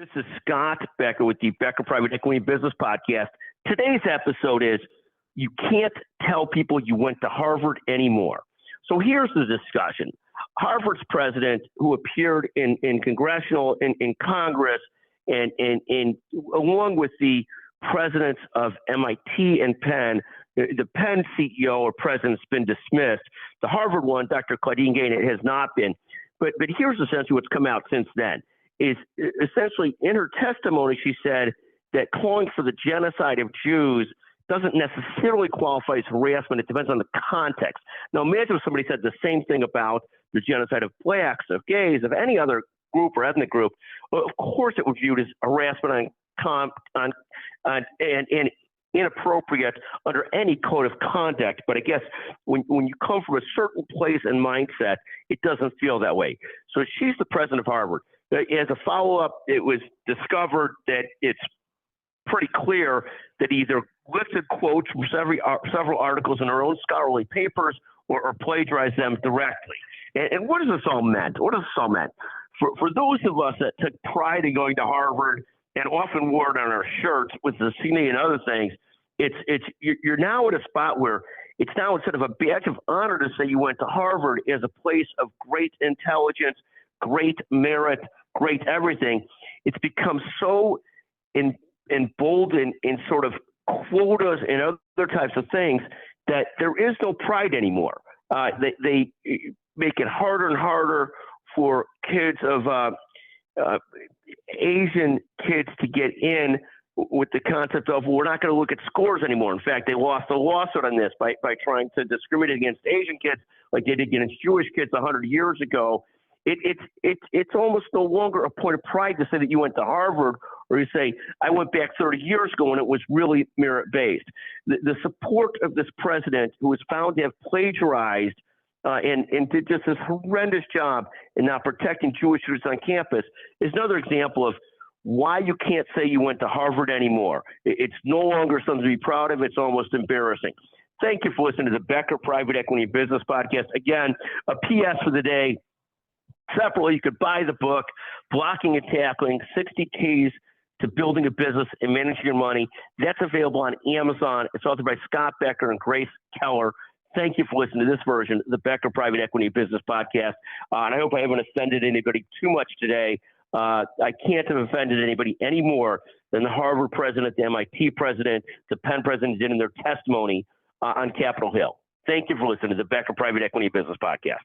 This is Scott Becker with the Becker Private Equity Business Podcast. Today's episode is you can't tell people you went to Harvard anymore. So here's the discussion. Harvard's president, who appeared in Congress and along with the presidents of MIT and Penn, the Penn CEO or president's been dismissed. The Harvard one, Dr. Claudine Gay, has not been. But here's essentially what's come out since then. Is essentially in her testimony, she said that calling for the genocide of Jews doesn't necessarily qualify as harassment. It depends on the context. Now, imagine if somebody said the same thing about the genocide of blacks, of gays, of any other group or ethnic group. Well, of course, it would be viewed as harassment and inappropriate under any code of conduct. But I guess when you come from a certain place and mindset, it doesn't feel that way. So she's the president of Harvard. As a follow-up, it was discovered that it's pretty clear that either lifted quotes from several articles in her own scholarly papers or plagiarized them directly. And what does this all mean? What does this all mean? For those of us that took pride in going to Harvard and often wore it on our shirts with the CNE and other things, you're now at a spot where it's now, instead of a badge of honor to say you went to Harvard, is a place of great intelligence, great merit, great everything. It's become so emboldened in sort of quotas and other types of things that there is no pride anymore. They make it harder and harder for kids of Asian kids to get in with the concept of, well, we're not going to look at scores anymore. In fact, they lost a lawsuit on this by trying to discriminate against Asian kids like they did against Jewish kids 100 years ago. It's almost no longer a point of pride to say that you went to Harvard, or you say, I went back 30 years ago and it was really merit-based. The support of this president, who was found to have plagiarized and did just this horrendous job in not protecting Jewish students on campus, is another example of why you can't say you went to Harvard anymore. It's no longer something to be proud of. It's almost embarrassing. Thank you for listening to the Becker Private Equity Business Podcast. Again, a PS for the day. Separately, you could buy the book, Blocking and Tackling, 60 Keys to Building a Business and Managing Your Money. That's available on Amazon. It's authored by Scott Becker and Grace Keller. Thank you for listening to this version of the Becker Private Equity Business Podcast. And I hope I haven't offended anybody too much today. I can't have offended anybody any more than the Harvard president, the MIT president, the Penn president did in their testimony on Capitol Hill. Thank you for listening to the Becker Private Equity Business Podcast.